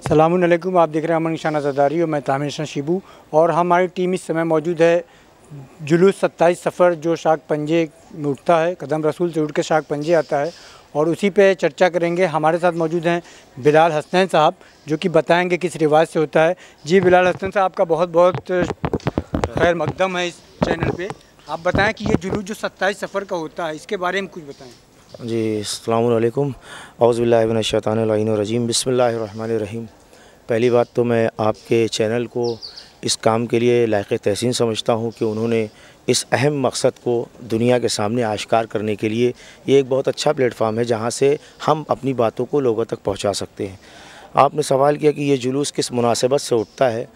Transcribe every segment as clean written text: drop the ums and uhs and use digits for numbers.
अस्सलामुअलैकुम। आप देख रहे हैं अमन निशान आज़ादारी और मैं तामिर हसन शिबू। और हमारी टीम इस समय मौजूद है जुलूस 27 सफ़र जो शाख पंजे में उठता है, कदम रसूल से उठ के शाख पंजे आता है, और उसी पे चर्चा करेंगे। हमारे साथ मौजूद हैं बिलाल हसनैन साहब जो कि बताएंगे किस रिवाज से होता है। जी बिलाल हसनैन साहब, आपका बहुत बहुत खैर मकदम है इस चैनल पे। आप बताएं कि ये जुलूस जो 27 सफ़र का होता है इसके बारे में कुछ बताएं। जी अस्सलामु अलैकुम, औज़ुबिल्लाहि मिनश्शैतानिर्रजीम, बिस्मिल्लाहिर्रहमानिर्रहीम। पहली बात तो मैं आपके चैनल को इस काम के लिए लायक़ तहसीन समझता हूँ कि उन्होंने इस अहम मकसद को दुनिया के सामने आश्कार करने के लिए ये एक बहुत अच्छा प्लेटफार्म है जहाँ से हम अपनी बातों को लोगों तक पहुँचा सकते हैं। आपने सवाल किया कि ये जुलूस किस मुनासिबत से उठता है,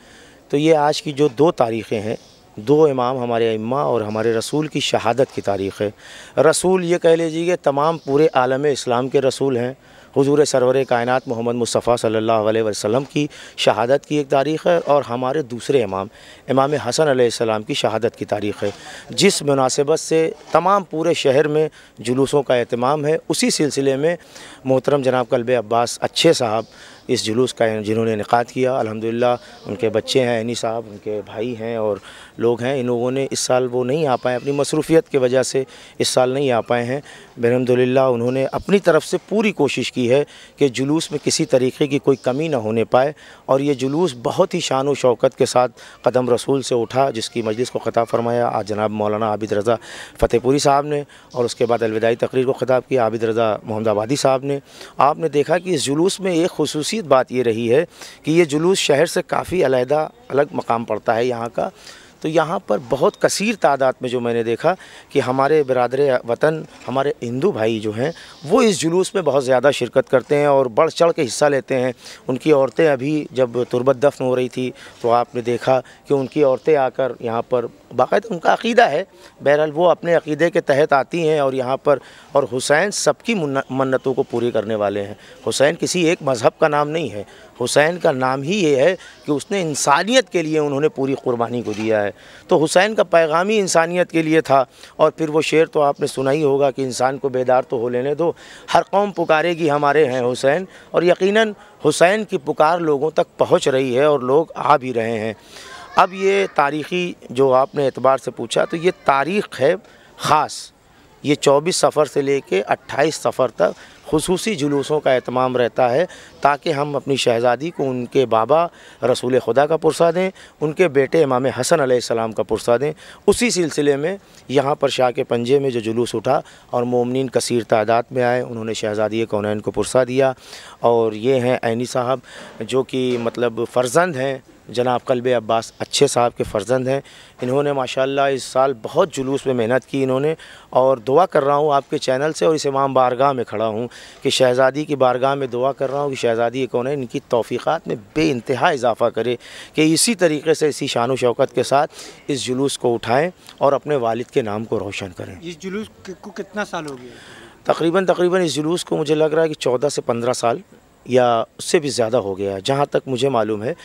तो ये आज की जो 2 तारीख़ें हैं, 2 इमाम हमारे इम्मा और हमारे रसूल की शहादत की तारीख़ है। रसूल ये कह लीजिए तमाम पूरे आलम इस्लाम के रसूल हैं। हुज़ूर सरवर कायनात मोहम्मद मुस्तफ़ा सल्लल्लाहु अलैहि वसल्लम की शहादत की एक तारीख़ है, और हमारे दूसरे इमाम हसन अलैहिस्सलाम की शहादत की तारीख़ है। जिस मुनासिबत से तमाम पूरे शहर में जुलूसों का एहतमाम है, उसी सिलसिले में मोहतरम जनाब कल्बे अब्बास अच्छे साहब इस जुलूस का जिन्होंने इनेकाद किया। अल्हम्दुलिल्लाह उनके बच्चे हैं ऐनी साहब, उनके भाई हैं और लोग हैं। इन लोगों ने इस साल वो नहीं आ पाए, अपनी मसरूफ़ियत की वजह से इस साल नहीं आ पाए हैं। अल्हम्दुलिल्लाह उन्होंने अपनी तरफ से पूरी कोशिश की है कि जुलूस में किसी तरीक़े की कोई कमी ना होने पाए, और ये जुलूस बहुत ही शान व शौकत के साथ कदम रसूल से उठा, जिसकी मजलिस को ख़िताब फरमाया आज जनाब मौलाना आबिद रज़ा फ़तेहपुरी साहब ने, और उसके बाद अलविदाई तकरीर को ख़िताब किया आबिद रज़ा मोहम्मदाबादी साहब ने। आपने देखा कि इस जुलूस में एक खुसूसियत बात ये रही है कि ये जुलूस शहर से काफ़ी अलग मकाम पड़ता है यहाँ का। तो यहाँ पर बहुत कसीर तादाद में जो मैंने देखा कि हमारे बिरादर वतन, हमारे हिंदू भाई जो हैं, वो इस जुलूस में बहुत ज़्यादा शिरकत करते हैं और बढ़ चढ़ के हिस्सा लेते हैं। उनकी औरतें अभी जब तुरबत दफन हो रही थी तो आपने देखा कि उनकी औरतें आकर यहाँ पर, बाकायदा उनका अक़ीदा है, बहरहाल वो अपने अक़ीदे के तहत आती हैं और यहाँ पर, और हुसैन सबकी मन्नतों को पूरी करने वाले हैं। हुसैन किसी एक मज़हब का नाम नहीं है, हुसैन का नाम ही ये है कि उसने इंसानियत के लिए उन्होंने पूरी कुर्बानी को दिया है। तो हुसैन का पैगाम ही इंसानियत के लिए था। और फिर वो शेर तो आपने सुना ही होगा कि इंसान को बेदार तो हो लेने दो, हर कौम पुकारेगी हमारे हैं हुसैन। और यकीनन हुसैन की पुकार लोगों तक पहुँच रही है और लोग आ भी रहे हैं। अब ये तारीख़ी जो आपने एतबार से पूछा, तो ये तारीख़ है ख़ास। ये 24 सफ़र से लेके 28 सफ़र तक खुसूसी जुलूसों का एहतमाम रहता है, ताकि हम अपनी शहज़ादी को उनके बाबा रसूल खुदा का पुरसा दें, उनके बेटे इमाम हसन अलैहिस्सलाम का पुरसा दें। उसी सिलसिले में यहाँ पर शाह के पंजे में जो जुलूस उठा और मोमिनीन कसीर तादाद में आए, उन्होंने शहज़ादी कौनैन को पुरसा दिया। और ये हैं ऐनी साहब जो कि मतलब फ़र्जंद हैं जनाब कल्बे अब्बास अच्छे साहब के फ़र्जंद हैं। इन्होंने माशाअल्लाह इस साल बहुत जुलूस में मेहनत की इन्होंने, और दुआ कर रहा हूँ आपके चैनल से और इस इमाम बारगाह में खड़ा हूँ कि शहज़ादी की बारगाह में दुआ कर रहा हूँ कि शहज़ादी कौन है इनकी तौफ़ीक़ात में बेइंतहा इजाफ़ा करे, कि इसी तरीके से इसी शान व शौकत के साथ इस जुलूस को उठाएँ और अपने वालिद के नाम को रोशन करें। इस जुलूस को कितना साल हो गया? तकरीबन इस जुलूस को मुझे लग रहा है कि 14 से 15 साल या उससे भी ज़्यादा हो गया है, जहाँ तक मुझे मालूम है।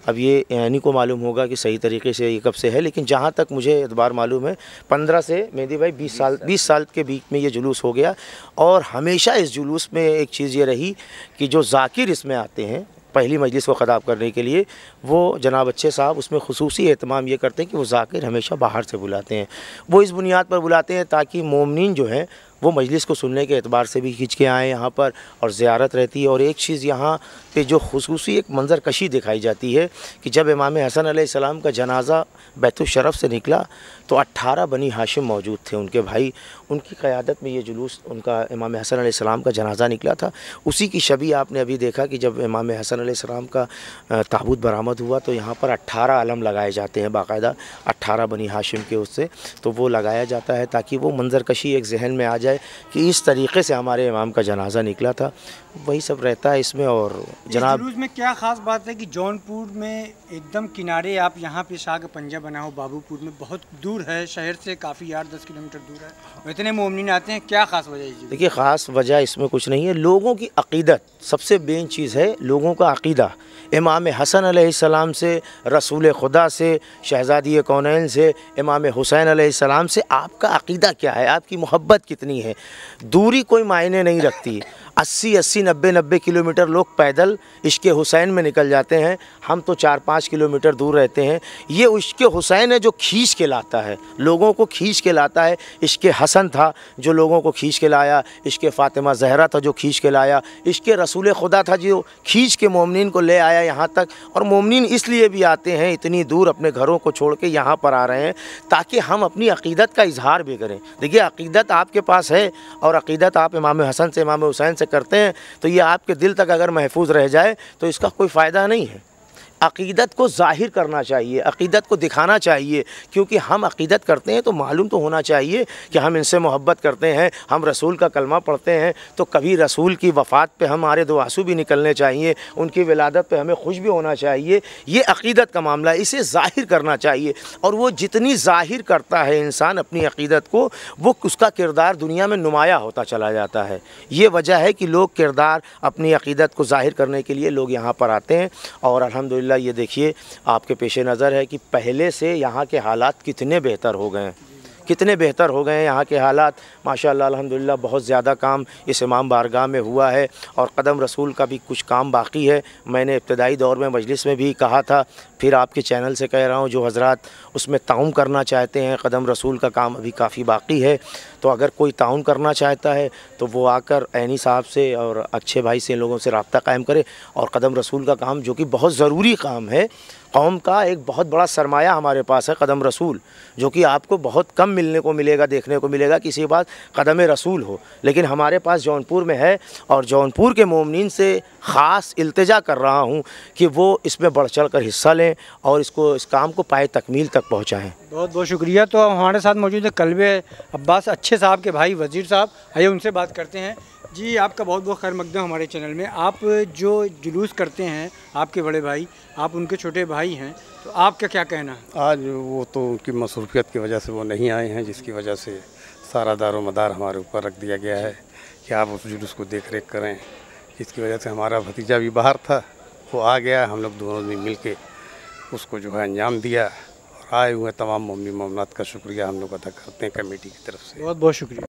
अब ये इन्हीं को मालूम होगा कि सही तरीके से ये कब से है, लेकिन जहाँ तक मुझे एतबार मालूम है 15 से मेहदी भाई 20 साल के बीच में ये जुलूस हो गया। और हमेशा इस जुलूस में एक चीज़ ये रही कि जो ज़ाकिर इसमें आते हैं पहली मजलिस को ख़िताब करने के लिए, वो जनाब अच्छे साहब उसमें खुसूसी एहतमाम ये करते हैं कि वो ज़ाकिर हमेशा बाहर से बुलाते हैं। वो इस बुनियाद पर बुलाते हैं ताकि मोमिनीन जो हैं वो मजलिस को सुनने के एतबार से भी खींच के आएँ यहाँ पर, और ज़ियारत रहती है। और एक चीज़ यहाँ पे जो खुसूसी एक मंज़र कशी दिखाई जाती है कि जब इमाम हसन अलैहिस्सलाम का जनाज़ा बैतुल शरफ़ से निकला तो 18 बनी हाशिम मौजूद थे, उनके भाई, उनकी क़यादत में ये जुलूस, उनका इमाम हसन अलैहिस्सलाम का जनाज़ा निकला था। उसी की शबी आपने अभी देखा कि जब इमाम हसन अलैहिस्सलाम का ताबूत बरामद हुआ तो यहाँ पर 18 अलम लगाए जाते हैं बाकायदा, 18 बनी हाशिम के उससे, तो वो लगाया जाता है ताकि वो मंज़र कशी एक जहन में आ जाए कि इस तरीक़े से हमारे इमाम का जनाज़ा निकला था। वही सब रहता है इसमें। और जनाब जुलूस में क्या ख़ास बात है कि जौनपुर में एकदम किनारे आप यहाँ पे शाह का पंजा बना हो, बाबूपुर में बहुत दूर है शहर से, काफ़ी 8-10 किलोमीटर दूर है, इतने मोमिनीन आते हैं, क्या ख़ास वजह है? देखिए ख़ास वजह इसमें कुछ नहीं है, लोगों की अक़ीदत सबसे मेन चीज़ है, लोगों का अक़ीदा इमाम हसन अलैहिस्सलाम से, रसूल खुदा से, शहज़ादी कौनैन से, इमाम हुसैन अलैहिस्सलाम से आपका अक़ीदा क्या है, आपकी मोहब्बत कितनी है। दूरी कोई मायने नहीं रखती। 80-80, 90-90 किलोमीटर लोग पैदल इश्क़ हुसैन में निकल जाते हैं। हम तो 4-5 किलोमीटर दूर रहते हैं। ये इश्क़ हुसैन है जो खींच के लाता है, लोगों को खींच के लाता है। इश्क़ हसन था जो लोगों को खींच के लाया, इश्क़ फ़ातिमा ज़हरा था जो खींच के लाया, इश्क़ रसूल खुदा था जो खींच के मोमिनीन को ले आया यहाँ तक। और मोमिनीन इसलिए भी आते हैं इतनी दूर, अपने घरों को छोड़ के यहाँ पर आ रहे हैं ताकि हम अपनी अक़ीदत का इजहार भी करें। देखिए, अक़ीदत आपके पास है और अक़ीदत आप इमाम हसन से, इमाम हुसैन से करते हैं, तो ये आपके दिल तक अगर महफूज रह जाए तो इसका कोई फ़ायदा नहीं है। अक़ीदत को ज़ाहिर करना चाहिए, अक़ीदत को दिखाना चाहिए, क्योंकि हम अक़ीदत करते हैं तो मालूम तो होना चाहिए कि हम इनसे मोहब्बत करते हैं, हम रसूल का कलमा पढ़ते हैं, तो कभी रसूल की वफ़ात पे हमारे दो आंसू भी निकलने चाहिए, उनकी विलादत पे हमें खुश भी होना चाहिए। ये अक़ीदत का मामला है, इसे ज़ाहिर करना चाहिए। और वो जितनी ज़ाहिर करता है इंसान अपनी अक़ीदत को, वो उसका किरदार दुनिया में नुमाया होता चला जाता है। ये वजह है कि लोग किरदार अपनी अक़ीदत को ज़ाहिर करने के लिए लोग यहाँ पर आते हैं। और अल्हम्दुलिल्लाह ये देखिए आपके पेशे नज़र है कि पहले से यहाँ के हालात कितने बेहतर हो गए हैं, कितने बेहतर हो गए हैं यहाँ के हालात। माशाअल्लाह अल्हम्दुलिल्लाह बहुत ज़्यादा काम इस इमाम बारगाह में हुआ है और कदम रसूल का भी कुछ काम बाकी है। मैंने इब्तदाई दौर में मजलिस में भी कहा था, फिर आपके चैनल से कह रहा हूँ, जो हज़रात उसमें ताउन करना चाहते हैं, कदम रसूल का काम अभी काफ़ी बाकी है, तो अगर कोई ताउन करना चाहता है तो वो आकर ऐनी साहब से और अच्छे भाई से, इन लोगों से रब्ता कायम करे। और कदम रसूल का काम जो कि बहुत ज़रूरी काम है, कौम का एक बहुत बड़ा सरमाया हमारे पास है कदम रसूल, जो कि आपको बहुत कम मिलने को मिलेगा, देखने को मिलेगा किसी के पास कदम रसूल हो, लेकिन हमारे पास जौनपुर में है। और जौनपुर के मोमिनीन से ख़ास इल्तिजा कर रहा हूँ कि वो इसमें बढ़ चढ़ कर हिस्सा लें और इस काम को पाए तकमील तक पहुँचाएँ। बहुत बहुत शुक्रिया। तो हमारे साथ मौजूद है कल्बे अब्बास अच्छे साहब के भाई वज़ीर साहब, आइए उनसे बात करते हैं। जी, आपका बहुत बहुत खैर मकदम हमारे चैनल में। आप जो जुलूस करते हैं, आपके बड़े भाई, आप उनके छोटे भाई हैं, तो आपका क्या कहना है? आज वो तो उनकी मसरूफियत की वजह से वो नहीं आए हैं, जिसकी वजह से सारा दारो मदार हमारे ऊपर रख दिया गया है कि आप उस जुलूस को देख रेख करें। जिसकी वजह से हमारा भतीजा भी बाहर था, वो आ गया, हम लोग दोनों ने मिल के उसको जो है अंजाम दिया। और आए हुए तमाम मोमिन मोमिनात का शुक्रिया हम लोग अदा करते हैं कमेटी की तरफ से। बहुत बहुत शुक्रिया।